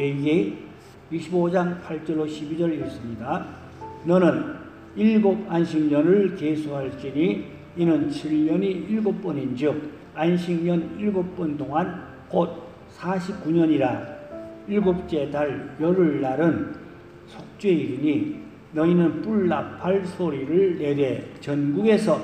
레위기 25장 8절로 12절 읽습니다. 너는 7 안식년을 계수할지니 이는 7년이 7번인즉 안식년 7번 동안 곧 49년이라. 7째 달 열흘날은 속죄일이니 너희는 뿔나팔 소리를 내되 전국에서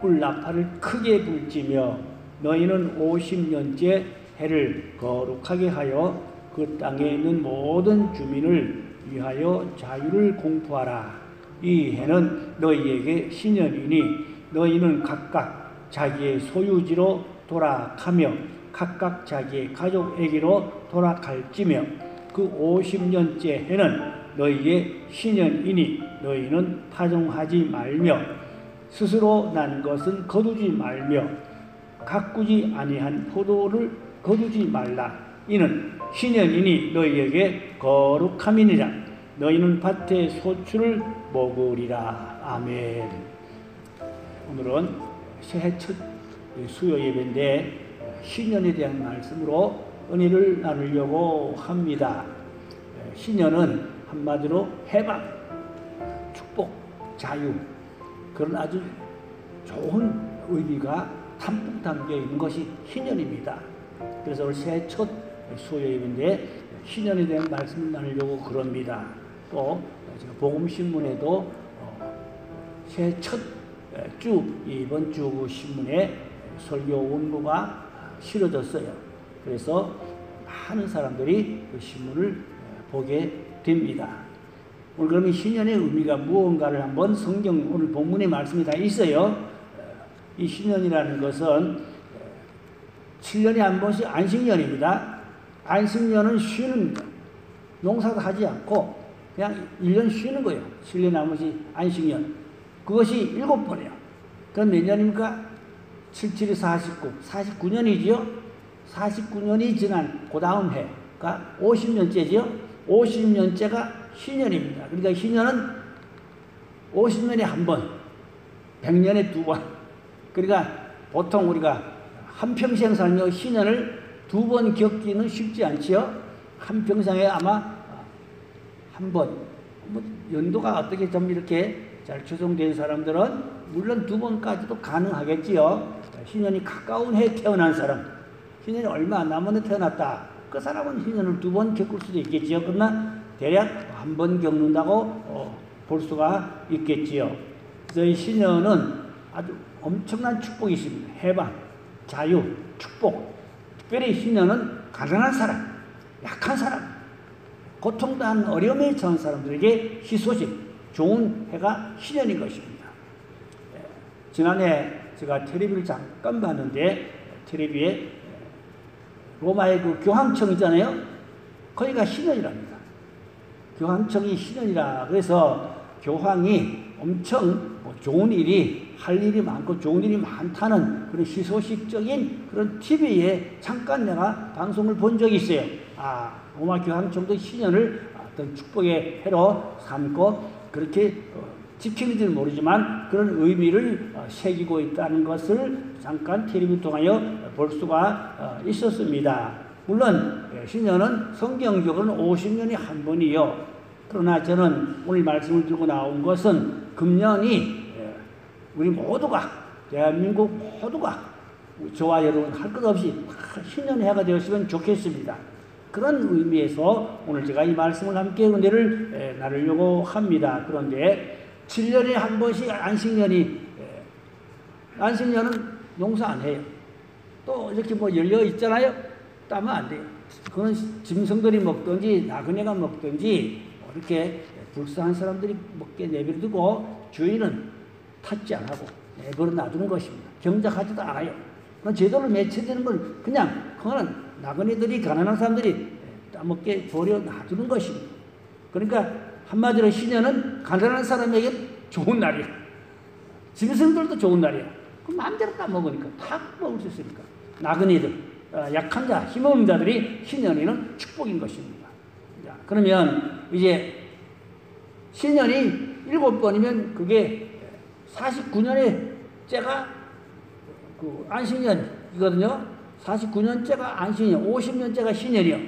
뿔나팔을 크게 불지며 너희는 50년째 해를 거룩하게 하여 그 땅에 있는 모든 주민을 위하여 자유를 공포하라. 이 해는 너희에게 신년이니 너희는 각각 자기의 소유지로 돌아가며 각각 자기의 가족에게로 돌아갈지며 그 50년째 해는 너희의 신년이니 너희는 파종하지 말며 스스로 난 것은 거두지 말며 가꾸지 아니한 포도를 거두지 말라. 이는 신년이니 너희에게 거룩함이니라. 너희는 밭의 소출을 먹으리라. 아멘. 오늘은 새해 첫 수요 예배인데 신년에 대한 말씀으로 은혜를 나누려고 합니다. 신년은 한마디로 해방, 축복, 자유, 그런 아주 좋은 의미가 담뿍 담겨 있는 것이 신년입니다. 그래서 오늘 새해 첫 수요 예배인데 신년에 대한 말씀을 나누려고 그럽니다. 또 복음신문에도 새해 첫 주 이번 주 그 신문에 설교 원고가 실어졌어요. 그래서 많은 사람들이 그 신문을 보게 됩니다. 오늘 그러면 신년의 의미가 무언가를 한번 성경 오늘 본문의 말씀이 다 있어요. 이 신년이라는 것은 7년에 한 번씩 안식년입니다. 안식년은 쉬는 거. 농사도 하지 않고 그냥 1년 쉬는 거예요. 7년에 한 번씩 안식년. 그것이 7번이에요. 그럼 몇 년입니까? 7, 7이 49. 49년이지요? 49년이 지난 그 다음 해가 50년째지요? 50년째가 신년입니다. 그러니까 신년은 50년에 한 번, 100년에 두 번. 그러니까 보통 우리가 한평생 살며 신년을 두 번 겪기는 쉽지 않지요? 한평생에 아마 한 번, 뭐 연도가 어떻게 좀 이렇게 잘 조정된 사람들은 물론 두 번까지도 가능하겠지요. 신년이 가까운 해에 태어난 사람, 신년이 얼마 안 남은 해 태어났다. 그 사람은 신년을 두 번 겪을 수도 있겠지요. 그러나 대략 한 번 겪는다고 볼 수가 있겠지요. 그래서 이 신년은 아주 엄청난 축복이 있습니다. 해방, 자유, 축복. 특별히 신년은 가난한 사람, 약한 사람, 고통당한 어려움에 처한 사람들에게 희소식, 좋은 해가 신년인 것입니다. 지난해 제가 텔레비를 잠깐 봤는데 텔레비에 로마의 그 교황청 있잖아요. 거기가 신년이랍니다. 교황청이 신년이라 그래서 교황이 엄청 좋은 일이 할 일이 많고 좋은 일이 많다는 그런 희소식적인 그런 TV에 잠깐 내가 방송을 본 적이 있어요. 로마 교황청도 신년을 어떤 축복의 해로 삼고 그렇게 지키는지는 모르지만 그런 의미를 새기고 있다는 것을 잠깐 텔레비를 통하여 볼 수가 있었습니다. 물론 신년은 성경적으로는 50년이 한 번이요. 그러나 저는 오늘 말씀을 들고 나온 것은 금년이 우리 모두가 대한민국 모두가 저와 여러분 할 것 없이 신년 해가 되었으면 좋겠습니다. 그런 의미에서 오늘 제가 이 말씀을 함께 은혜를 나누려고 합니다. 그런데 7년에 한 번씩 안식년은 농사 안 해요. 또 이렇게 뭐 열려 있잖아요. 따면 안 돼요. 그건 짐승들이 먹든지 나그네가 먹든지 이렇게 불쌍한 사람들이 먹게 내버려두고 주인은 탓지 안 하고 내버려 놔두는 것입니다. 경작하지도 않아요. 그건 제대로 매체되는 건 그냥 그거는 나그네들이 가난한 사람들이 따먹게 버려 놔두는 것입니다. 그러니까 한마디로 신년은 가난한 사람에게 좋은 날이야. 짐승들도 좋은 날이야. 그럼 마음대로 따먹으니까 다 먹을 수 있으니까. 나그네들, 약한 자, 힘없는 자들이 신년에는 축복인 것입니다. 자, 그러면 이제 신년이 7번이면 그게 49년의 째가 그 안식년이거든요. 49년째가 안식년, 50년째가 신년이요.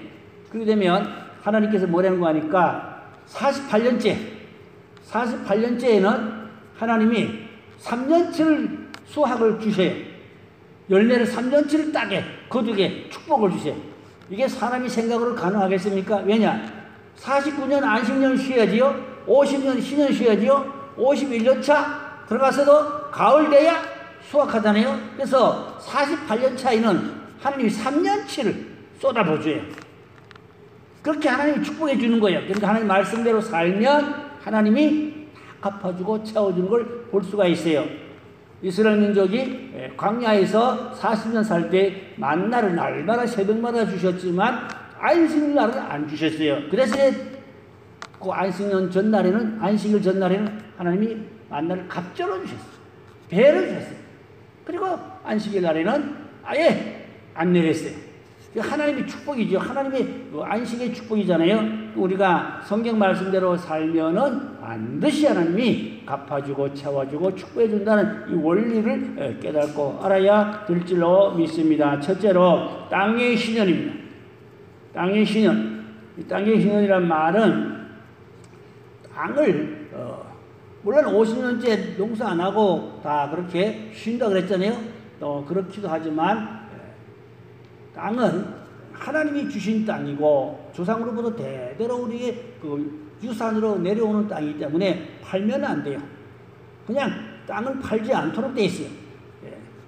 그렇게 되면 하나님께서 뭐라는 거 하니까 48년째에는 하나님이 3년치를 수확을 주세요. 열매를 3년치를 따게 거두게 축복을 주세요. 이게 사람이 생각으로 가능하겠습니까? 왜냐? 49년 안식년 쉬어야지요. 50년 신년 쉬어야지요. 51년 차 들어가서도 가을 돼야 수확하잖아요. 그래서 48년 차에는 하나님이 3년치를 쏟아부어줘요. 그렇게 하나님이 축복해 주는 거예요. 그러니까 하나님 말씀대로 살면 하나님이 다 갚아주고 채워주는 걸 볼 수가 있어요. 이스라엘 민족이 광야에서 40년 살 때 만나를 날마다 새벽마다 주셨지만 안식일날은 안 주셨어요. 그래서 그 안식일 전날에는 하나님이 만나를 갑절로 주셨어요. 배로 주셨어요. 그리고 안식일 날에는 아예 안 내렸어요. 하나님의 축복이죠. 하나님의 안식의 축복이잖아요. 우리가 성경 말씀대로 살면은 반드시 하나님이 갚아주고 채워주고 축복해준다는 이 원리를 깨닫고 알아야 될 줄로 믿습니다. 첫째로 땅의 신년입니다. 땅의 신년. 이 땅의 신년이란 말은 땅을 물론 50년째 농사 안 하고 다 그렇게 쉰다 그랬잖아요. 또 그렇기도 하지만 땅은 하나님이 주신 땅이고 조상으로부터 대대로 우리의 그 유산으로 내려오는 땅이기 때문에 팔면 안 돼요. 그냥 땅은 팔지 않도록 돼 있어요.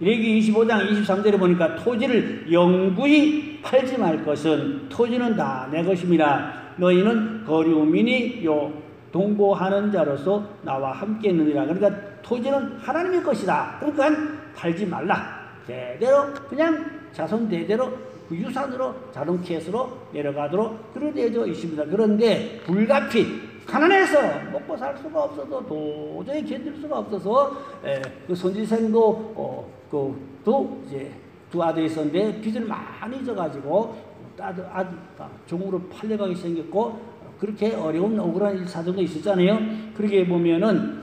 레위기 25장 23절에 보니까 토지를 영구히 팔지 말 것은 토지는 다 내 것임이라 너희는 거류민이 요 동거하는 자로서 나와 함께 있느니라. 그러니까 토지는 하나님의 것이다. 그러니까 팔지 말라. 대대로 그냥 자손 대대로 그 유산으로 자동캐스로 내려가도록 그려져 있습니다. 그런데 불가피 가난해서 먹고 살 수가 없어서 도저히 견딜 수가 없어서 그 손지생도 또 이제 두 아들이 있었는데 빚을 많이 져가지고 종으로 팔려가기 생겼고 그렇게 어려운 억울한 일사정도 있었잖아요. 그렇게 보면은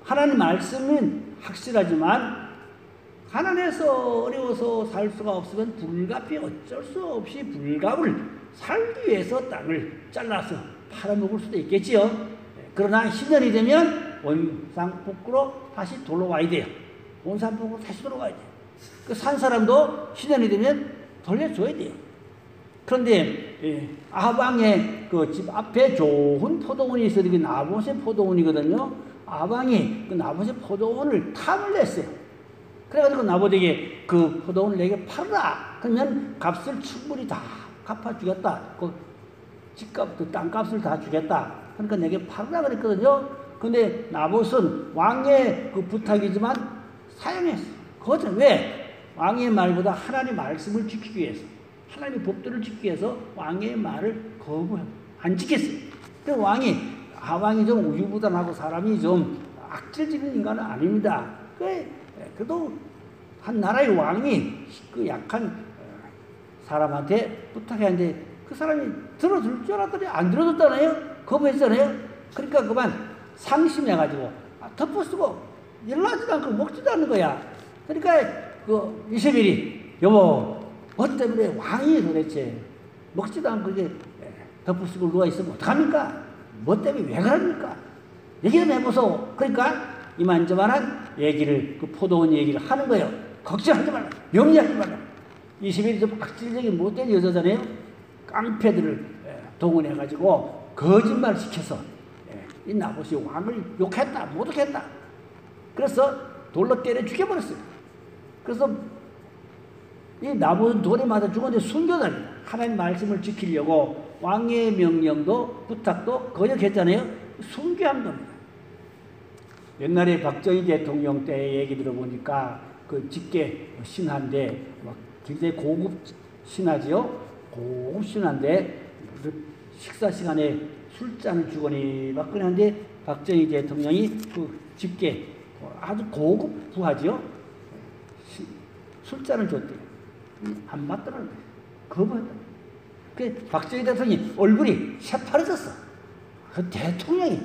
하나님 말씀은 확실하지만 가난해서 어려워서 살 수가 없으면 불가피 어쩔 수 없이 불갑을 살기 위해서 땅을 잘라서 팔아먹을 수도 있겠지요. 그러나 신년이 되면 원상복구로 다시 돌아와야 돼요. 원상복구로 다시 돌아와야 돼요. 그 산 사람도 신년이 되면 돌려줘야 돼요. 그런데 아방의 그 집 앞에 좋은 포도원이 있어요. 이게 나봇의 포도원이거든요. 아방이 그 나봇의 포도원을 탐을 냈어요. 그래가지고 나봇에게 그 포도원을 내게 팔아라. 그러면 값을 충분히 다 갚아주겠다. 그 집값, 그 땅값을 다 주겠다. 그러니까 내게 팔아라 그랬거든요. 근데 나봇은 왕의 그 부탁이지만 사양했어. 그것은 왜? 왕의 말보다 하나님의 말씀을 지키기 위해서. 하나님의 법도를 지키기 위해서 왕의 말을 안 지켰어요. 그 왕이 좀 우유부단하고 사람이 좀 악질지는 인간은 아닙니다. 그래도 한 나라의 왕이 그 약한 사람한테 부탁했는데 그 사람이 들어줄 줄 알았더니 안 들어줬잖아요. 거부했잖아요. 그러니까 그만 상심해가지고 덮어쓰고 일어나지도 않고 먹지도 않는 거야. 그러니까 그 이세벨이 여보 뭐 때문에 왕이 도대체 먹지도 않고 이게 덮어쓰고 누워있으면 어떡합니까? 뭐 때문에 왜 그럽니까? 얘기 좀 해보소. 그러니까 이만저만한 얘기를 그 포도원 얘기를 하는 거예요. 걱정하지 말라. 염려하지 말라. 이세벨이 좀 악질적인 못된 여자잖아요. 깡패들을 동원해가지고 거짓말 시켜서 이 나봇이 왕을 욕했다. 모독했다. 그래서 돌로 때려 죽여버렸어요. 그래서 이 나봇은 돌에 맞아 죽었는데 순교자입니다. 하나님 말씀을 지키려고 왕의 명령도 부탁도 거역했잖아요. 순교한 겁니다. 옛날에 박정희 대통령 때 얘기 들어보니까 그 직계 신하인데 굉장히 고급 신하지요. 고급 신하인데 식사 시간에 술잔을 주거니 막거니 하는데 박정희 대통령이 그 직계 아주 고급 부하지요. 술잔을 줬대요. 안 받더라는 거예요. 거부했다. 그 박정희 대통령이 얼굴이 새파래졌어. 그 대통령이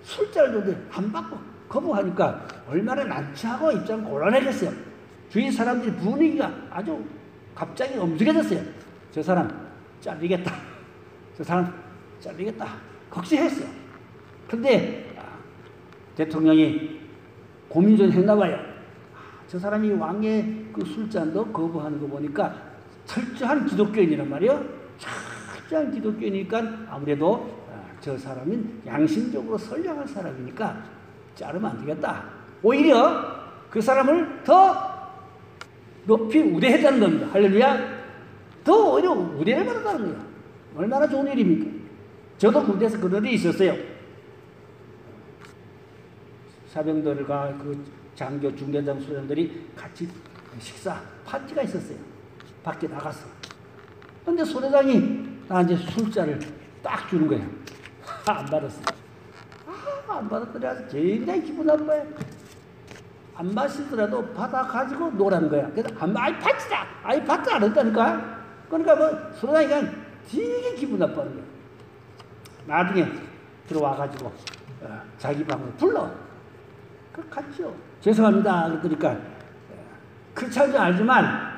술잔을 줬는데 안 받고 거부하니까 얼마나 난처하고 입장 곤란해졌어요. 주위 사람들이 분위기가 아주 갑자기 엄숙해졌어요. 저 사람 잘리겠다. 저 사람 잘리겠다 걱정했어. 근데 대통령이 고민 좀 했나 봐요. 저 사람이 왕의 그 술잔도 거부하는 거 보니까 철저한 기독교인이란 말이에요. 철저한 기독교인이니까 아무래도 저 사람은 양심적으로 선량한 사람이니까 자르면 안 되겠다. 오히려 그 사람을 더 높이 우대했다는 겁니다. 할렐루야. 더 오히려 우대를 받았다는 거예요. 얼마나 좋은 일입니까? 저도 군대에서 그런 일이 있었어요. 사병들과 그 장교, 중대장 소장들이 같이 식사 파티가 있었어요. 밖에 나갔어. 근데 소대장이 나한테 술잔을 딱 주는 거야. 안 받았어. 안 받았더니 굉장히 기분 나빠요. 안 마시더라도 받아가지고 노라는 거야. 그래서 아이 받지다! 아이 받지 않았다니까? 그러니까 뭐 소대장이 그냥 되게 기분 나빠하는 거야. 나중에 들어와가지고 자기 방으로 불러. 그 갔죠. 죄송합니다. 그러니까 그렇지 않지 알지만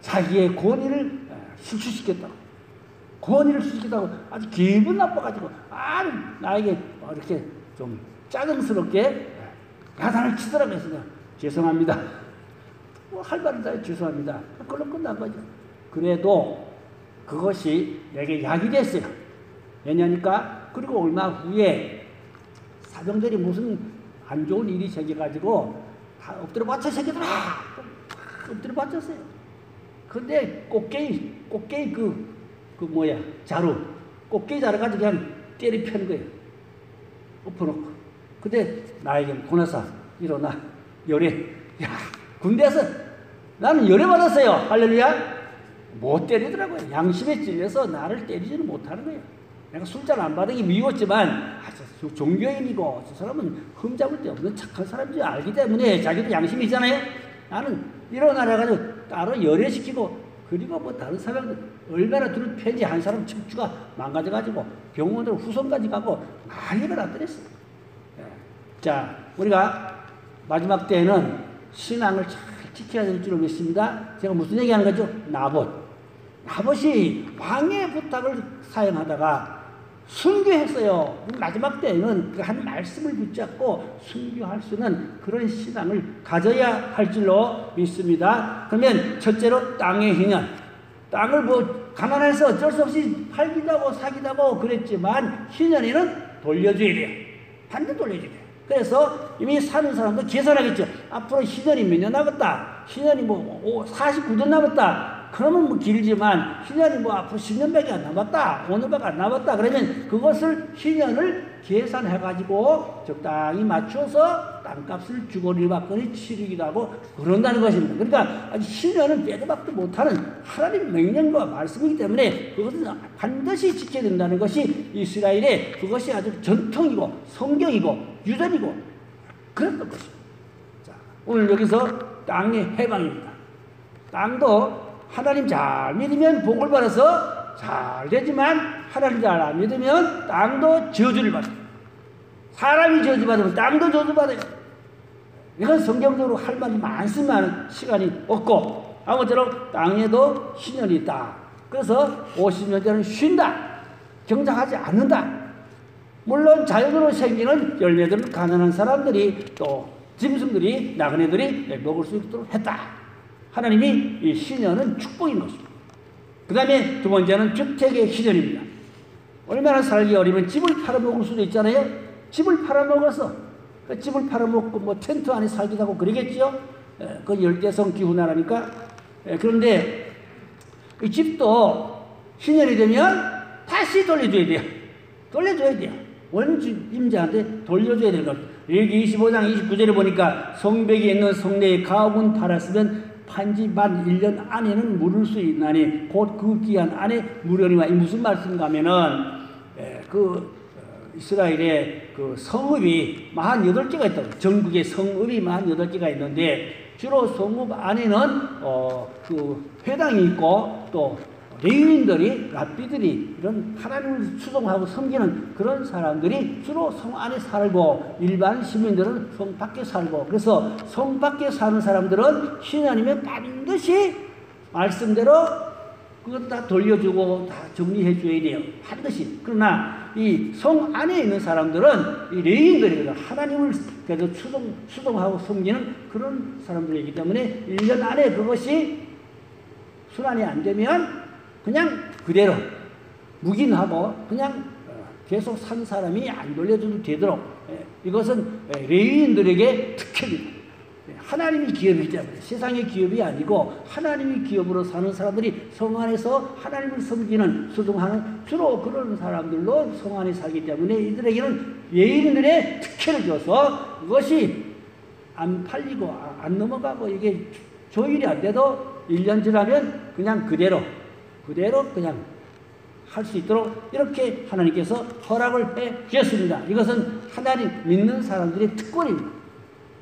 자기의 권위를 실추시켰다고. 권위를 실추시켰다고 아주 기분 나빠가지고 나에게 이렇게 좀 짜증스럽게 야단을 치더라고요. 죄송합니다. 뭐 할 말이다. 죄송합니다. 그걸로 끝난 거죠. 그래도 그것이 내게 약이 됐어요. 왜냐니까 그리고 얼마 후에 사병들이 무슨 안 좋은 일이 생겨가지고 다 엎드려 받쳐 새끼들아 엎드려 받쳤어요. 근데 꽃게이 그 뭐야 자루 꽃게이 자루 가지고 그냥 때리 펴는 거예요. 엎어놓고. 근데 나에겐 고나사 일어나 열애. 야 군대에서 나는 열애 받았어요. 할렐루야. 못 때리더라고요. 양심에 찔려서 나를 때리지는 못하는 거예요. 내가 술잔 안 받은 게 미웠지만 저 종교인이고 저 사람은 흠잡을 데 없는 착한 사람인지 알기 때문에 자기도 양심이 있잖아요. 나는 일어나려가지고 따로 열애시키고 그리고 뭐 다른 사람들 얼마나 둘을 펴지 한 사람 척추가 망가져가지고 병원으로 후손까지 가고 난리가 났더랬어요. 자 우리가 마지막 때에는 신앙을 잘 지켜야 될 줄을 믿습니다. 제가 무슨 얘기하는 거죠? 나봇이 왕의 부탁을 사용하다가 순교했어요. 마지막 때에는 그 한 말씀을 붙잡고 순교할 수 있는 그런 신앙을 가져야 할 줄로 믿습니다. 그러면 첫째로 땅의 희년. 땅을 뭐 가난해서 어쩔 수 없이 팔기다고 사기다고 그랬지만 희년에는 돌려줘야 돼요. 반드시 돌려줘야 돼요. 그래서 이미 사는 사람도 계산하겠죠. 앞으로 희년이 몇 년 남았다. 희년이 뭐 49년 남았다. 그러면 뭐 길지만 희년이 뭐 앞으로 10년밖에 안 남았다. 5년밖에 안 남았다. 그러면 그것을 희년을 계산해가지고 적당히 맞춰서 땅값을 주거니 받거니 치르기도 하고 그런다는 것입니다. 그러니까 아직 희년은 빼도 박도 못하는 하나님의 명령과 말씀이기 때문에 그것은 반드시 지켜야 된다는 것이 이스라엘의 그것이 아주 전통이고 성경이고 유전이고 그랬던 것입니다. 자, 오늘 여기서 땅의 해방입니다. 땅도 하나님 잘 믿으면 복을 받아서 잘 되지만 하나님 잘 안 믿으면 땅도 저주를 받아요. 사람이 저주받으면 땅도 저주받아요. 이건 성경적으로 할 말이 많지만 시간이 없고 아무쪼록 땅에도 희년이 있다. 그래서 50년째는 쉰다. 경작하지 않는다. 물론 자연으로 생기는 열매들을 가난한 사람들이 또 짐승들이 나그네들이 먹을 수 있도록 했다. 하나님이 이 희년은 축복인 것입니다. 그 다음에 두 번째는 주택의 희년입니다. 얼마나 살기 어리면 집을 팔아먹을 수도 있잖아요. 집을 팔아먹어서 그 집을 팔아먹고 뭐 텐트 안에 살기도 하고 그러겠지요. 그 열대성 기후 나라니까. 그런데 이 집도 희년이 되면 다시 돌려줘야 돼요. 돌려줘야 돼요. 원집 임자한테 돌려줘야 되는 겁니다. 여기 25장 29절에 보니까 성벽에 있는 성내에 가옥은 팔았으면 판지 만 1년 안에는 물을 수 있나니 곧 그 기한 안에 물으리와. 이 무슨 말씀인가 하면은 이스라엘의 그 성읍이 48개가 있다고. 전국에 성읍이 48개가 있는데 주로 성읍 안에는 그 회당이 있고 또 레위인들이 랍비들이 이런 하나님을 추종하고 섬기는 그런 사람들이 주로 성 안에 살고 일반 시민들은 성 밖에 살고 그래서 성 밖에 사는 사람들은 신하님의 반드시 말씀대로 그것 다 돌려주고 다 정리해 줘야 돼요. 반드시. 그러나 이 성 안에 있는 사람들은 이 레위인들이거든. 하나님을 그래도 수동하고 섬기는 그런 사람들이기 때문에 1년 안에 그것이 순환이 안 되면 그냥 그대로 묵인하고 그냥 계속 산 사람이 안 돌려줘도 되도록 이것은 레위인들에게 특혜입니다. 하나님이 기업이기 때문에 세상의 기업이 아니고 하나님이 기업으로 사는 사람들이 성 안에서 하나님을 섬기는 수종하는 주로 그런 사람들로 성 안에 살기 때문에 이들에게는 예인들의 특혜를 줘서 그것이 안 팔리고 안 넘어가고 이게 조율이 안 돼도 1년 지나면 그냥 그대로 그냥 할 수 있도록 이렇게 하나님께서 허락을 해 주셨습니다. 이것은 하나님 믿는 사람들의 특권입니다.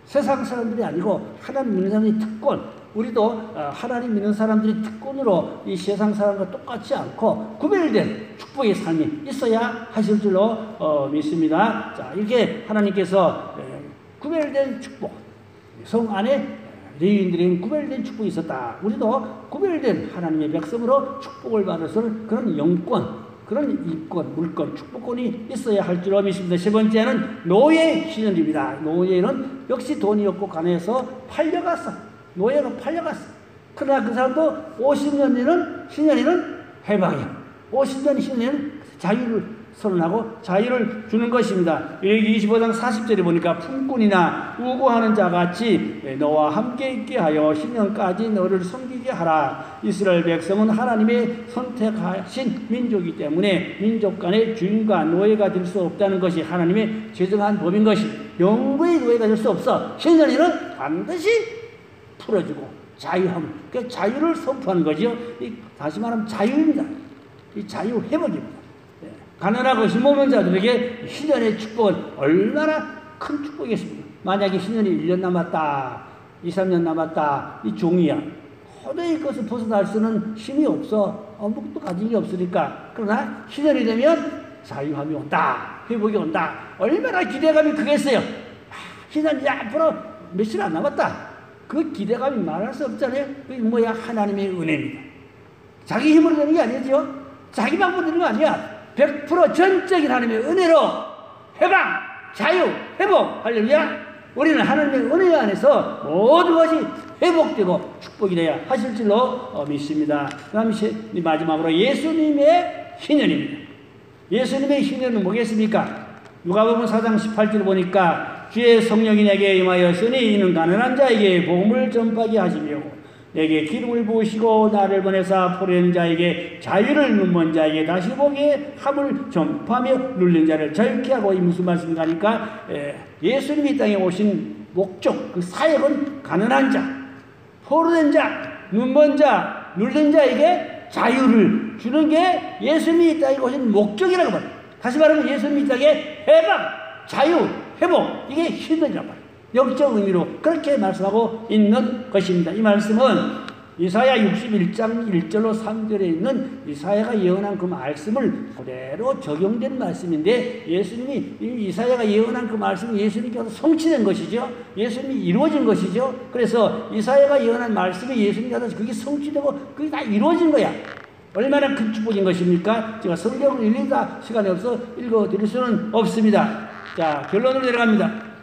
세상 사람들이 아니고 하나님 믿는 사람들의 특권. 우리도 하나님 믿는 사람들의 특권으로 이 세상 사람과 똑같지 않고 구별된 축복의 삶이 있어야 하실 줄로 믿습니다. 자, 이렇게 하나님께서 구별된 축복, 성 안에 레위인들에게는 구별된 축복이 있었다. 우리도 구별된 하나님의 백성으로 축복을 받을 수 있는 그런 영권, 그런 일권, 물권, 축복권이 있어야 할 줄로 믿습니다. 세 번째는 노예 신현입니다. 노예는 역시 돈이 없고 가난해서 팔려갔어. 노예가 팔려갔어. 그러나 그 사람도 50년 신현이는 해방이야. 50년 신현이는 자유를 선언하고 자유를 주는 것입니다. 여기 25장 40절에 보니까 품꾼이나 우고하는 자같이 너와 함께 있게 하여 10년까지 너를 섬기게 하라. 이스라엘 백성은 하나님의 선택하신 민족이기 때문에 민족 간의 주인과 노예가 될 수 없다는 것이 하나님의 제정한 법인 것이 영구의 노예가 될 수 없어. 신년에는 반드시 풀어주고 자유함, 그 자유를 선포하는 거죠. 다시 말하면 자유입니다. 이 자유 회복입니다. 가난하고 힘없는 자들에게 신년의 축복은 얼마나 큰 축복이겠습니까? 만약에 신년이 1년 남았다, 2, 3년 남았다, 이 종이야. 도저히 그것을 벗어날 수는 힘이 없어. 아무것도 가진 게 없으니까. 그러나 신년이 되면 자유함이 온다, 회복이 온다. 얼마나 기대감이 크겠어요. 신년이 앞으로 며칠 안 남았다. 그 기대감이 말할 수 없잖아요. 그게 뭐야? 하나님의 은혜입니다. 자기 힘으로 되는 게 아니죠. 자기 방법으로 되는 거 아니야. 100% 전적인 하나님의 은혜로 해방, 자유, 회복. 할렐루야. 우리는 하나님의 은혜 안에서 모든 것이 회복되고 축복이 되어야 하실 줄로 믿습니다. 그 다음에 마지막으로 예수님의 희년입니다. 예수님의 희년은 뭐겠습니까? 누가복음 4장 18절 보니까 주의 성령이 내게 임하였으니 이는 가난한 자에게 복음을 전파하게 하시며 내게 기름을 부으시고 나를 보내사 포로된 자에게 자유를, 눈먼 자에게 다시 보게 함을 전파하며 눌린 자를 자유케 하고. 이 무슨 말씀인가 하니까 예수님이 이 땅에 오신 목적, 그 사역은 가난한 자, 포로된 자, 눈먼 자, 눌린 자에게 자유를 주는 게 예수님이 이 땅에 오신 목적이라고 말해요. 다시 말하면 예수님이 이 땅에 해방, 자유, 회복, 이게 힘들이란 말이에요. 영적 의미로 그렇게 말씀하고 있는 것입니다. 이 말씀은 이사야 61장 1절로 3절에 있는 이사야가 예언한 그 말씀을 그대로 적용된 말씀인데, 예수님이 이사야가 예언한 그 말씀이 예수님께서 성취된 것이죠. 예수님이 이루어진 것이죠. 그래서 이사야가 예언한 말씀이 예수님께서 그게 성취되고 그게 다 이루어진 거야. 얼마나 큰 축복인 것입니까? 제가 성경을 일일이 다 시간이 없어 읽어드릴 수는 없습니다. 자, 결론으로 내려갑니다.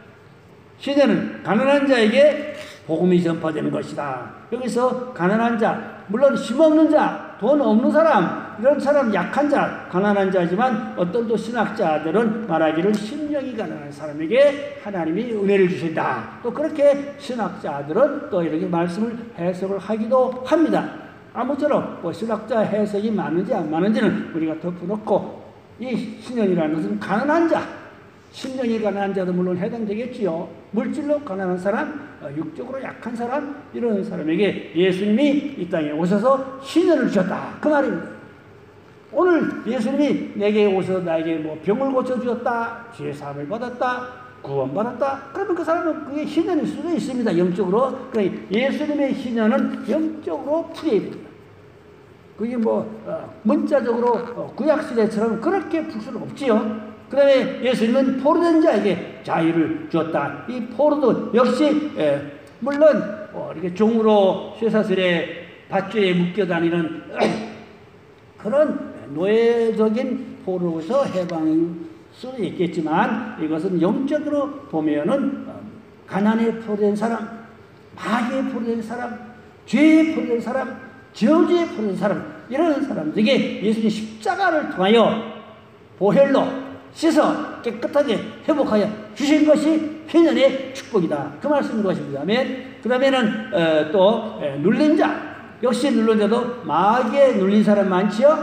시대는 가난한 자에게 복음이 전파되는 것이다. 여기서 가난한 자, 물론 힘없는 자, 돈 없는 사람, 이런 사람, 약한 자, 가난한 자지만 어떤 또 신학자들은 말하기를 심령이 가난한 사람에게 하나님이 은혜를 주신다. 또 그렇게 신학자들은 또 이렇게 말씀을 해석을 하기도 합니다. 아무쪼록 뭐 신학자 해석이 많은지 안 많은지는 우리가 덮어놓고, 이 신령이라는 것은 가난한 자, 심령이 가난한 자도 물론 해당되겠지요. 물질로 가난한 사람, 육적으로 약한 사람, 이런 사람에게 예수님이 이 땅에 오셔서 신년을 주셨다. 그 말입니다. 오늘 예수님이 내게 오셔서 나에게 뭐 병을 고쳐주었다, 죄 사함을 받았다, 구원받았다. 그러면 그 사람은 그게 신년일 수도 있습니다. 영적으로. 그러니까 예수님의 신년은 영적으로 풀어야 됩니다. 그게 뭐 문자적으로 구약시대처럼 그렇게 풀 수는 없지요. 그 다음에 예수님은 포로된 자에게 자유를 주었다. 이 포로도 역시 물론 이렇게 종으로 쇠사슬에 밧줄에 묶여 다니는 그런 노예적인 포로에서 해방일 수도 있겠지만 이것은 영적으로 보면은 가난에 포로된 사람, 마귀에 포로된 사람, 죄에 포로된 사람, 저주에 포로된 사람, 이런 사람들에게 예수님 십자가를 통하여 보혈로 씻어 깨끗하게 회복하여 주신 것이 희년의 축복이다. 그 말씀인 것입니다. 아멘. 그 다음에는 또 눌린 자, 역시 눌린 자도 마귀에 눌린 사람 많지요.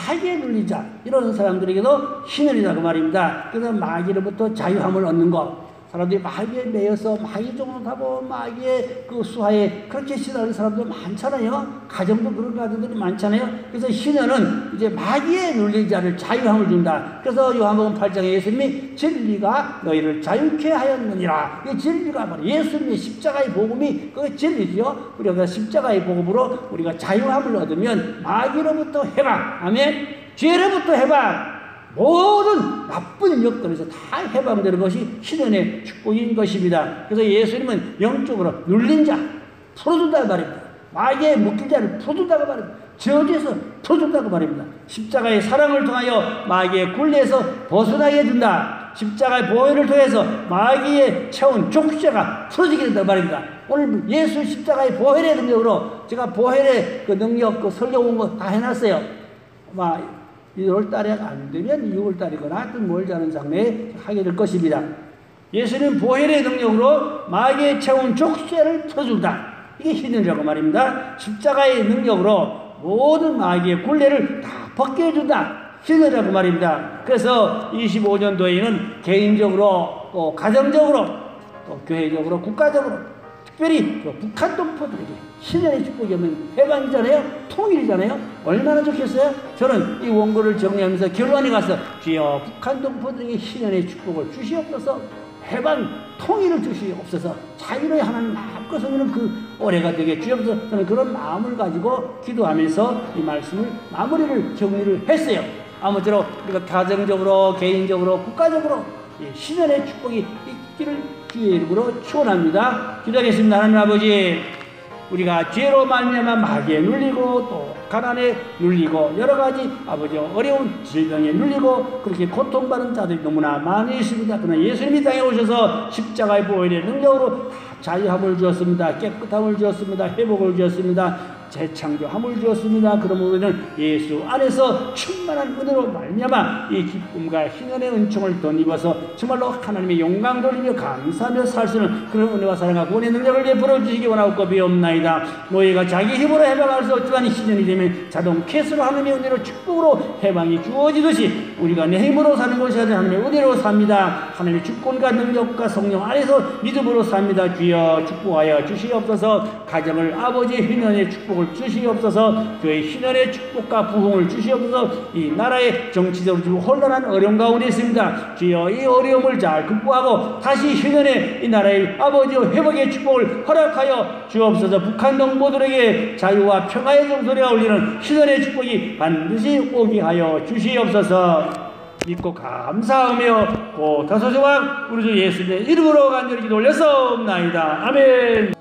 마귀에 눌린 자, 이런 사람들에게도 희년이다 그 말입니다. 그래서 마귀로부터 자유함을 얻는 것, 사람들이 마귀에 매여서 마귀 쪽으로 가고 마귀의 그 수하에 그렇게 시달리는 사람들 많잖아요. 가정도 그런 가정들이 많잖아요. 그래서 희년은 이제 마귀에 눌린 자를 자유함을 준다. 그래서 요한복음 8장에 예수님이 진리가 너희를 자유케 하였느니라. 이 진리가 바로 예수님의 십자가의 복음이 그 진리죠. 우리가 십자가의 복음으로 우리가 자유함을 얻으면 마귀로부터 해방, 아멘. 죄로부터 해방, 모든 나쁜 역들에서 다 해방되는 것이 희년의 축복인 것입니다. 그래서 예수님은 영적으로 눌린 자 풀어준다고 말입니다. 마귀에 묶인 자를 풀어준다고 말입니다. 저주에서 풀어준다고 말입니다. 십자가의 사랑을 통하여 마귀의 굴레에서 벗어나게 해준다. 십자가의 보혈을 통해서 마귀의 채운 족쇄가 풀어지게 된다고 말입니다. 오늘 예수 십자가의 보혈의 능력으로 제가 보혈의 그 능력, 그 설교 온 거 다 해놨어요. 1월달에 안 되면 6월달이거나 하여튼 멀지 않은 장래에 하게 될 것입니다. 예수는 보혈의 능력으로 마귀의 채운 족쇄를 풀어준다. 이게 희년이라고 말입니다. 십자가의 능력으로 모든 마귀의 굴레를 다 벗게 해준다. 희년이라고 말입니다. 그래서 25년도에는 개인적으로 또 가정적으로 또 교회적으로 국가적으로 특별히 북한 동포들에게 희년의 축복이 오면 해방이잖아요. 통일이잖아요. 얼마나 좋겠어요? 저는 이 원고를 정리하면서 결론에 가서 주여 북한 동포들에게 희년의 축복을 주시옵소서, 해방 통일을 주시옵소서, 자유로의 하나님 마음껏 섬기는 그 올해가 되게 주옵소서. 저는 그런 마음을 가지고 기도하면서 이 말씀을 마무리를 정리를 했어요. 아무쪼록 우리가 가정적으로 개인적으로 국가적으로 희년의 축복이 있기를 주의 이름으로 축원합니다. 기도하겠습니다. 하나님 아버지, 우리가 죄로 말미암아 마귀에 눌리고 또 가난에 눌리고 여러 가지 아버지 어려운 질병에 눌리고 그렇게 고통받는 자들이 너무나 많이 있습니다. 그러나 예수님이 땅에 오셔서 십자가의 보혈의 능력으로 자유함을 주었습니다. 깨끗함을 주었습니다. 회복을 주었습니다. 재창조함을 주었습니다. 그러므로 우리는 예수 안에서 충만한 은혜로 말미암아 이 기쁨과 희년의 은총을 덧입어서 정말로 하나님의 영광 돌리며 감사하며 살 수 있는 그런 은혜와 사랑과 구원의 능력을 베풀어 주시기 원하고 비옵나이다. 노예가 자기 힘으로 해방할 수 없지만 희년이 되면 자동 캐스로 하나님의 은혜로 축복으로 해방이 주어지듯이 우리가 내 힘으로 사는 것이 아니라 하나님의 은혜로 삽니다. 하나님의 주권과 능력과 성령 안에서 믿음으로 삽니다. 주여 축복하여 주시옵소서. 가정을 아버지 희년의 축복을 주시옵소서. 교회 희년의 축복과 부흥을 주시옵소서. 이 나라의 정치적으로 지금 혼란한 어려움 가운데 있습니다. 주여 이 어려움을 잘 극복하고 다시 희년의 이 나라의 아버지 회복의 축복을 허락하여 주옵소서. 북한 동포들에게 자유와 평화의 종소리가 울리는 희년의 축복이 반드시 오게 하여 주시옵소서. 믿고 감사하며 고 다소저왕 우리 주 예수님의 이름으로 간절히 기도 올려서 옵나이다. 아멘.